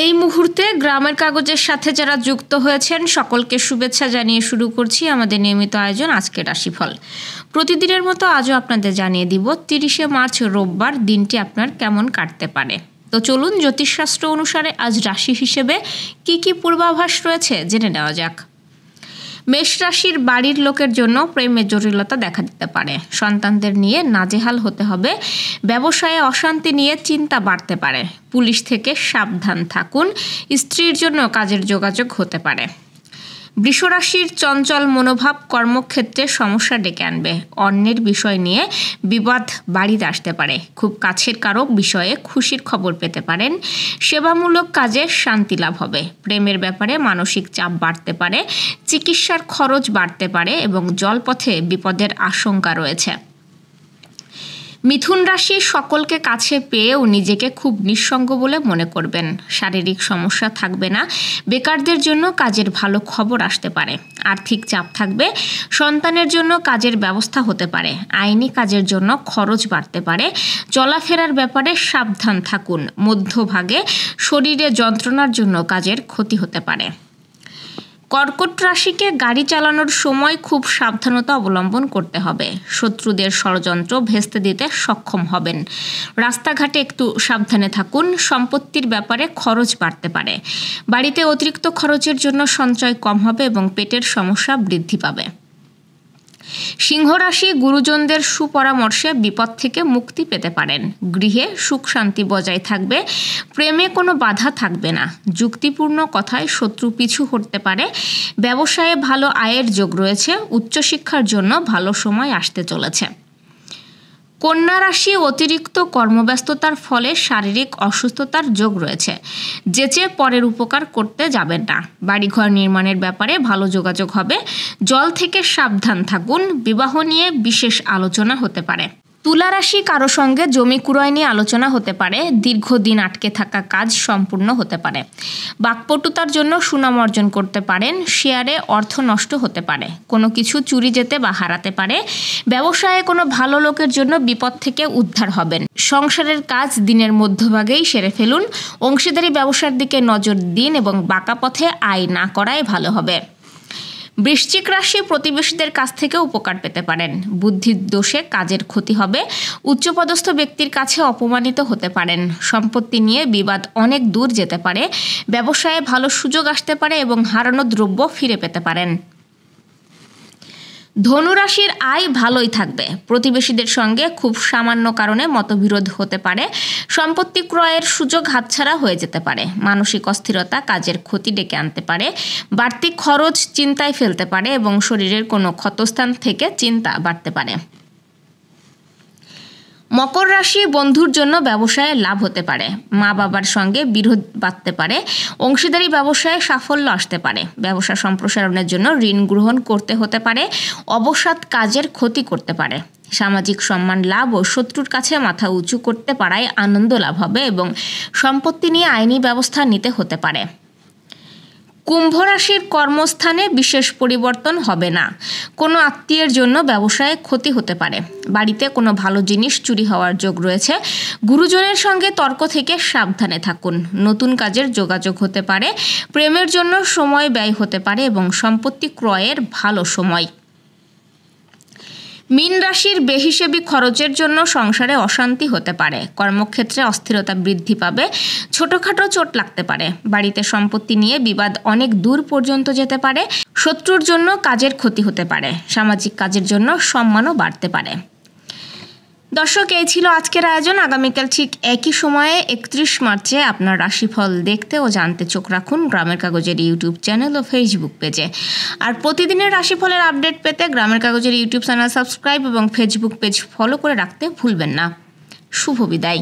এই মুহূর্তে গ্রামের কাগজের সাথে যারা যুক্ত হয়েছেন সকলকে শুভেচ্ছা জানিয়ে শুরু করছি আমাদের নিয়মিত আয়োজন আজকের রাশিফল। প্রতিদিনের মতো আজও আপনাদের জানিয়ে দিব 30শে মার্চ রোববার দিনটি আপনার কেমন কাটতে পারে। তো চলুন জ্যোতিষশাস্ত্র অনুসারে আজ রাশি হিসেবে কি পূর্বাভাস রয়েছে জেনে নেওয়া যাক। মেষ রাশির বাড়ির লোকের জন্য প্রেমের জটিলতা দেখা দিতে পারে, সন্তানদের নিয়ে নাজেহাল হতে হবে, ব্যবসায়ে অশান্তি নিয়ে চিন্তা বাড়তে পারে, পুলিশ থেকে সাবধান থাকুন, স্ত্রীর জন্য কাজের যোগাযোগ হতে পারে। বৃষ রাশির চঞ্চল মনোভাব কর্মক্ষেত্রে সমস্যা ডেকে আনবে, অন্যের বিষয় নিয়ে বিবাদ বাড়িতে আসতে পারে, খুব কাছের কারো বিষয়ে খুশির খবর পেতে পারেন, সেবামূলক কাজে শান্তি লাভ হবে, প্রেমের ব্যাপারে মানসিক চাপ বাড়তে পারে, চিকিৎসার খরচ বাড়তে পারে এবং জলপথে বিপদের আশঙ্কা রয়েছে। মিথুন রাশি সকলকে কাছে পেয়েও নিজেকে খুব নিঃসঙ্গ বলে মনে করবেন, শারীরিক সমস্যা থাকবে না, বেকারদের জন্য কাজের ভালো খবর আসতে পারে, আর্থিক চাপ থাকবে, সন্তানের জন্য কাজের ব্যবস্থা হতে পারে, আইনি কাজের জন্য খরচ বাড়তে পারে, চলাফেরার ব্যাপারে সাবধান থাকুন, মধ্যভাগে শরীরে যন্ত্রণার জন্য কাজের ক্ষতি হতে পারে। কর্কট রাশিকে গাড়ি চালানোর সময় খুব সাবধানতা অবলম্বন করতে হবে, শত্রুদের ষড়যন্ত্র ভেস্তে দিতে সক্ষম হবেন, রাস্তাঘাটে একটু সাবধানে থাকুন, সম্পত্তির ব্যাপারে খরচ বাড়তে পারে, বাড়িতে অতিরিক্ত খরচের জন্য সঞ্চয় কম হবে এবং পেটের সমস্যা বৃদ্ধি পাবে। সিংহ রাশি গুরুজনদের সুপরামর্শে বিপদ থেকে মুক্তি পেতে পারেন, গৃহে সুখ শান্তি বজায় থাকবে, প্রেমে কোনো বাধা থাকবে না, যুক্তিপূর্ণ কথায় শত্রু পিছু হটতে পারে, ব্যবসায়ে ভালো আয়ের যোগ রয়েছে, উচ্চশিক্ষার জন্য ভালো সময় আসতে চলেছে। কন্যা রাশি অতিরিক্ত কর্মব্যস্ততার ফলে শারীরিক অসুস্থতার যোগ রয়েছে, যেচে পরের উপকার করতে যাবেন না, বাড়িঘর নির্মাণের ব্যাপারে ভালো যোগাযোগ হবে, জল থেকে সাবধান থাকুন, বিবাহ নিয়ে বিশেষ আলোচনা হতে পারে। তুলা রাশি কারো সঙ্গে জমি ক্রয় নিয়ে আলোচনা হতে পারে, দীর্ঘদিন আটকে থাকা কাজ সম্পূর্ণ হতে পারে, বাকপটুতার জন্য সুনাম অর্জন করতে পারেন, শেয়ারে অর্থ নষ্ট হতে পারে, কোনো কিছু চুরি যেতে বা হারাতে পারে, ব্যবসায়ে কোনো ভালো লোকের জন্য বিপদ থেকে উদ্ধার হবেন, সংসারের কাজ দিনের মধ্যভাগেই সেরে ফেলুন, অংশীদারি ব্যবসার দিকে নজর দিন এবং বাঁকা পথে আয় না করাই ভালো হবে। বৃশ্চিক রাশি প্রতিবেশীদের কাছ থেকে উপকার পেতে পারেন, বুদ্ধির দোষে কাজের ক্ষতি হবে, উচ্চপদস্থ ব্যক্তির কাছে অপমানিত হতে পারেন, সম্পত্তি নিয়ে বিবাদ অনেক দূর যেতে পারে, ব্যবসায়ে ভালো সুযোগ আসতে পারে এবং হারানো দ্রব্য ফিরে পেতে পারেন। ধনুরাশির আয় ভালোই থাকবে, প্রতিবেশীদের সঙ্গে খুব সামান্য কারণে মতবিরোধ হতে পারে, সম্পত্তি ক্রয়ের সুযোগ হাতছাড়া হয়ে যেতে পারে, মানসিক অস্থিরতা কাজের ক্ষতি ডেকে আনতে পারে, বাড়তি খরচ চিন্তায় ফেলতে পারে এবং শরীরের কোনো ক্ষতস্থান থেকে চিন্তা বাড়তে পারে। মকর রাশি বন্ধুর জন্য ব্যবসায়ে লাভ হতে পারে, মা বাবার সঙ্গে বিরোধ বাড়তে পারে, অংশীদারি ব্যবসায়ে সাফল্য আসতে পারে, ব্যবসা সম্প্রসারণের জন্য ঋণ গ্রহণ করতে হতে পারে, অবসাদ কাজের ক্ষতি করতে পারে, সামাজিক সম্মান লাভ ও শত্রুর কাছে মাথা উঁচু করতে পারায় আনন্দ লাভ হবে এবং সম্পত্তি নিয়ে আইনি ব্যবস্থা নিতে হতে পারে। কুম্ভ রাশির কর্মস্থানে বিশেষ পরিবর্তন হবে না, কোনো আত্মীয়ের জন্য ব্যবসায়ে ক্ষতি হতে পারে, বাড়িতে কোনো ভালো জিনিস চুরি হওয়ার যোগ রয়েছে, গুরুজনের সঙ্গে তর্ক থেকে সাবধানে থাকুন, নতুন কাজের যোগাযোগ হতে পারে, প্রেমের জন্য সময় ব্যয় হতে পারে এবং সম্পত্তি ক্রয়ের ভালো সময়। মীন রাশির বেহিসেবি খরচের জন্য সংসারে অশান্তি হতে পারে, কর্মক্ষেত্রে অস্থিরতা বৃদ্ধি পাবে, ছোটখাটো চোট লাগতে পারে, বাড়িতে সম্পত্তি নিয়ে বিবাদ অনেক দূর পর্যন্ত যেতে পারে, শত্রুর জন্য কাজের ক্ষতি হতে পারে, সামাজিক কাজের জন্য সম্মানও বাড়তে পারে। দর্শক, এই ছিল আজকের আয়োজন। আগামীকাল ঠিক একই সময়ে 31 মার্চে আপনার রাশিফল দেখতে ও জানতে চোখ রাখুন গ্রামের কাগজের ইউটিউব চ্যানেল ও ফেসবুক পেজে। আর প্রতিদিনের রাশিফলের আপডেট পেতে গ্রামের কাগজের ইউটিউব চ্যানেল সাবস্ক্রাইব এবং ফেসবুক পেজ ফলো করে রাখতে ভুলবেন না। শুভ বিদায়।